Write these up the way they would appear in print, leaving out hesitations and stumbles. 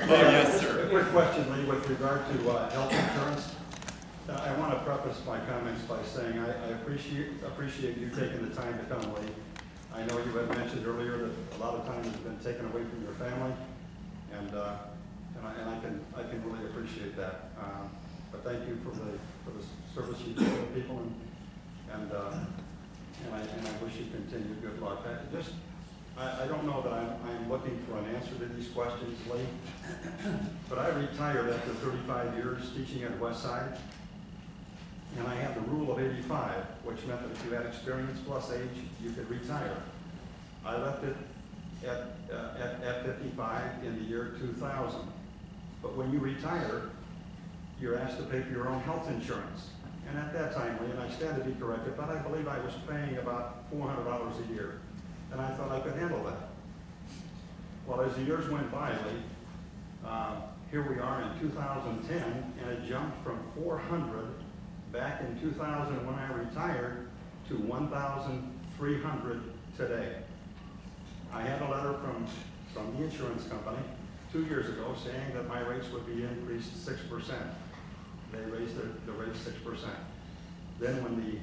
Yes, sir. A quick question, Lee, with regard to health insurance. I want to preface my comments by saying I appreciate you taking the time to come, Lee. I know you had mentioned earlier that a lot of time has been taken away from your family, and I can really appreciate that. But thank you for the service you do to people, and I wish you continued good luck. I don't know that I'm looking for an answer to these questions, Lee, but I retired after 35 years teaching at Westside, and I had the rule of 85, which meant that if you had experience plus age, you could retire. I left it at 55 in the year 2000. But when you retire, you're asked to pay for your own health insurance. And at that time, Lee, and I stand to be corrected, but I believe I was paying about $400 a year. And I thought I could handle that. Well, as the years went by, Lee, here we are in 2010, and it jumped from 400 back in 2000 when I retired to 1,300 today. I had a letter from the insurance company 2 years ago saying that my rates would be increased 6%. They raised the rate 6%. Then when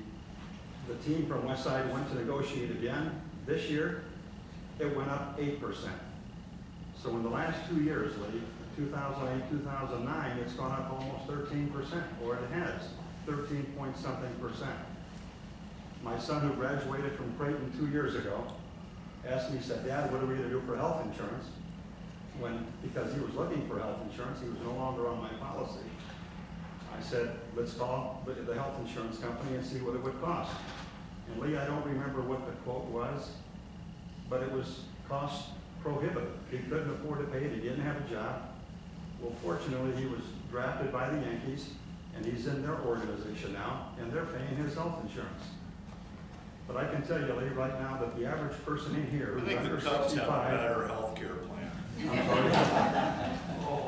the team from Westside went to negotiate again this year, it went up 8%. So in the last 2 years, Lee, 2008, 2009, it's gone up almost 13%, or it has, 13 point something percent. My son, who graduated from Creighton 2 years ago, asked me, he said, "Dad, what are we going to do for health insurance?" Because he was looking for health insurance, he was no longer on my policy. I said, "Let's call the health insurance company and see what it would cost." And Lee, I don't remember what the quote was, but it was cost prohibitive. He couldn't afford to pay it, he didn't have a job. Well, fortunately, he was drafted by the Yankees, and he's in their organization now, and they're paying his health insurance. But I can tell you, Lee, right now that the average person in here I who's think under the Cubs 65, have a better health care plan. I'm sorry.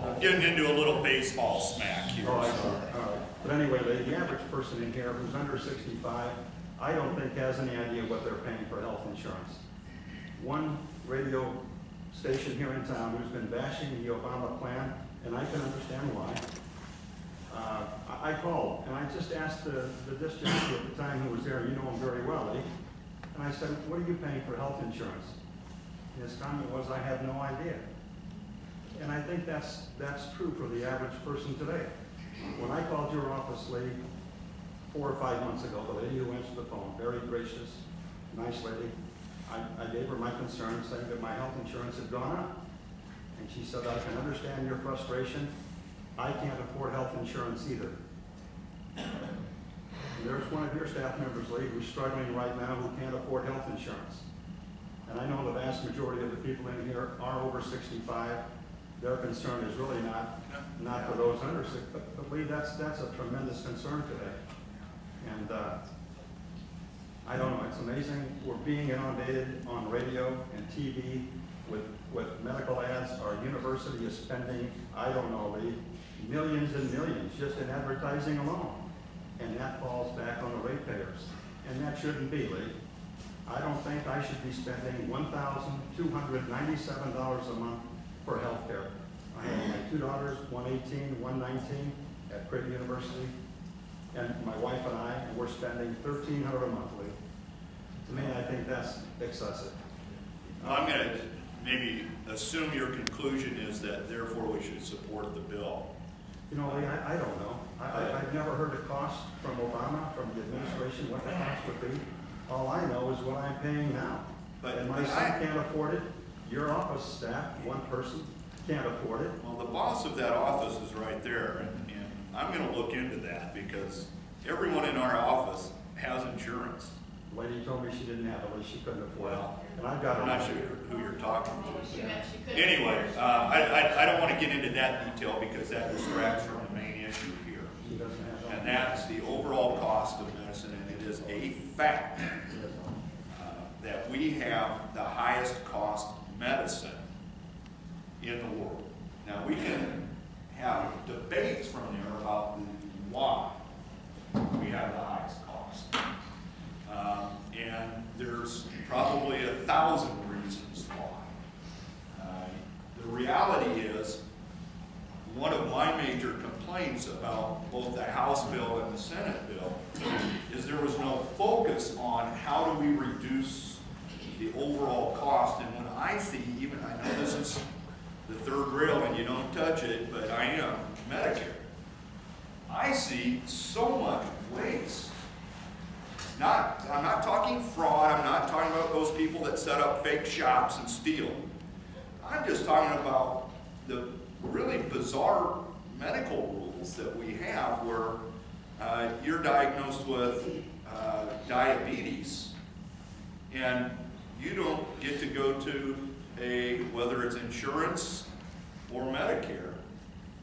I'm getting into a little baseball smack here. Oh, I see. All right. But anyway, the average person in here who's under 65, I don't think has any idea what they're paying for health insurance. One radio station here in town who's been bashing the Obama plan, and I can understand why. I called, and I just asked the district at the time who was there, you know him very well, Lee, and I said, "What are you paying for health insurance?" And his comment was, "I have no idea." And I think that's true for the average person today. When I called your office, Lee, 4 or 5 months ago, the lady who answered the phone, very gracious, nice lady, I gave her my concern, saying that my health insurance had gone up. And she said, "I can understand your frustration. I can't afford health insurance either." And there's one of your staff members, Lee, who's struggling right now who can't afford health insurance. And I know the vast majority of the people in here are over 65. Their concern is really not for those under 60, but Lee, that's a tremendous concern today. And I don't know, it's amazing. We're being inundated on radio and TV with medical ads. Our university is spending, I don't know, Lee, millions and millions just in advertising alone. And that falls back on the ratepayers. And that shouldn't be, Lee. I don't think I should be spending $1,297 a month for health care. I have my 2 daughters, one 18, one 19, at Bellevue University, and my wife and I, and we're spending $1,300 a month, Lee. To me, I think that's excessive. I'm going to maybe assume your conclusion is that therefore we should support the bill. You know, Lee, I don't know. I've never heard a cost from Obama, from the administration, what the cost would be. All I know is what I'm paying now. And my son can't afford it. Your office staff, one person, can't afford it. Well, the boss of that office is right there, and I'm going to look into that because everyone in our office has insurance. The lady told me she didn't have it, she couldn't afford it. And I've got I'm her. not sure who you're talking to. She meant she couldn't. Anyway, I don't want to get into that detail because that distracts from the main issue here. She doesn't have that. And that's the overall cost of medicine, and it is a fact that we have the highest cost medicine in the world. Now we can have debates from there about why we have the highest cost. And there's probably 1,000 reasons why. The reality is overall cost. And when I see, even, I know this is the third rail and you don't touch it, but I am, Medicare. I see so much waste. I'm not talking fraud, I'm not talking about those people that set up fake shops and steal. I'm just talking about the really bizarre medical rules that we have where you're diagnosed with diabetes and you don't get to go to whether it's insurance or Medicare.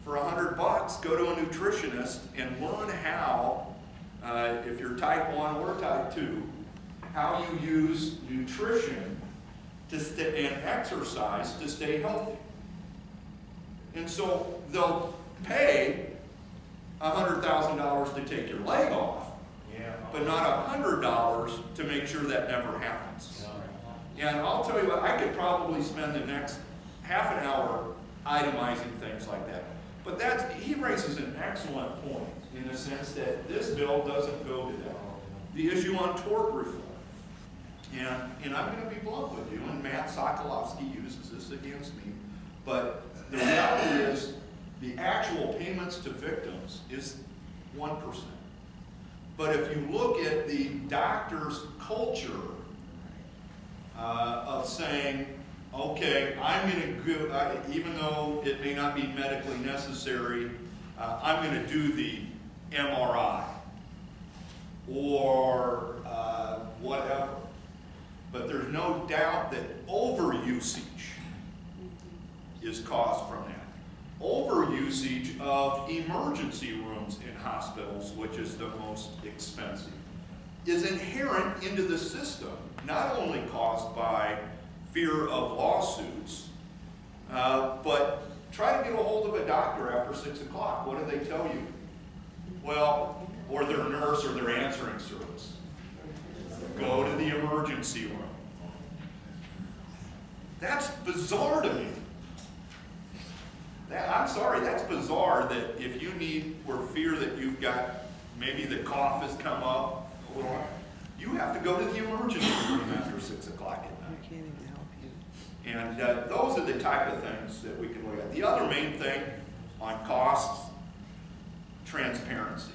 For $100, go to a nutritionist and learn how, if you're type 1 or type 2, how you use nutrition and exercise to stay healthy. And so they'll pay $100,000 to take your leg off, but not $100 to make sure that never happens. And I'll tell you what, I could probably spend the next half an hour itemizing things like that. But he raises an excellent point in the sense that this bill doesn't go to that. The issue on tort reform. And I'm going to be blunt with you, and Matt Sokolowski uses this against me, but the reality is the actual payments to victims is 1%. But if you look at the doctor's culture of saying, okay, I'm going to go, even though it may not be medically necessary, I'm going to do the MRI or whatever. But there's no doubt that overusage is caused from that. Overusage of emergency rooms in hospitals, which is the most expensive, is inherent into the system, not only caused by fear of lawsuits, but try to get a hold of a doctor after 6 o'clock. What do they tell you? Well, or their nurse or their answering service. Go to the emergency room. That's bizarre to me. I'm sorry, that's bizarre that if you need or fear that you've got, maybe the cough has come up, you have to go to the emergency room after 6 o'clock at night. I can't even help you. And those are the type of things that we can look at. The other main thing on costs, transparency.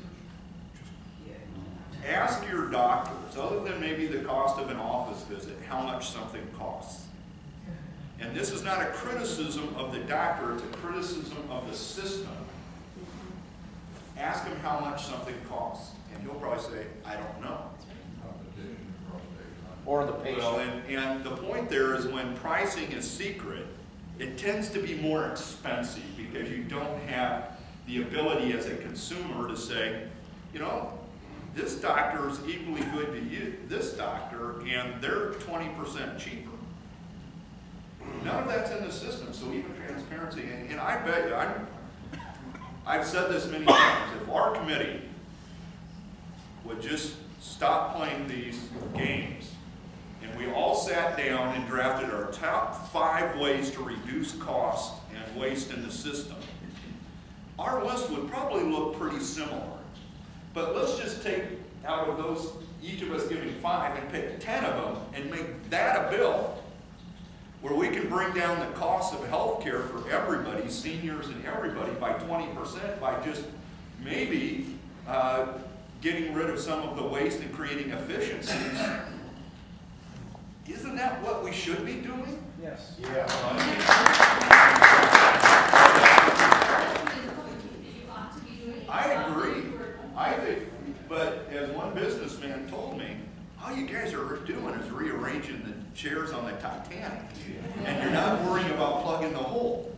Ask your doctors, other than maybe the cost of an office visit, how much something costs. And this is not a criticism of the doctor, it's a criticism of the system. Ask him how much something costs, and he'll probably say, I don't know. Or the patient. Well, and the point there is when pricing is secret, it tends to be more expensive because you don't have the ability as a consumer to say, you know, this doctor is equally good to you, this doctor, and they're 20% cheaper. None of that's in the system, so even transparency, and I bet you, I've said this many times, if our committee would just stop playing these games, and we all sat down and drafted our top 5 ways to reduce cost and waste in the system, our list would probably look pretty similar. But let's just take out of those, each of us giving 5, and pick 10 of them and make that a bill where we can bring down the cost of health care for everybody, seniors and everybody, by 20% by just maybe getting rid of some of the waste and creating efficiencies. Isn't that what we should be doing? Yes. Yeah. I agree. I think, but as one businessman told me, all you guys are doing is rearranging the chairs on the Titanic, and you're not worrying about plugging the hole.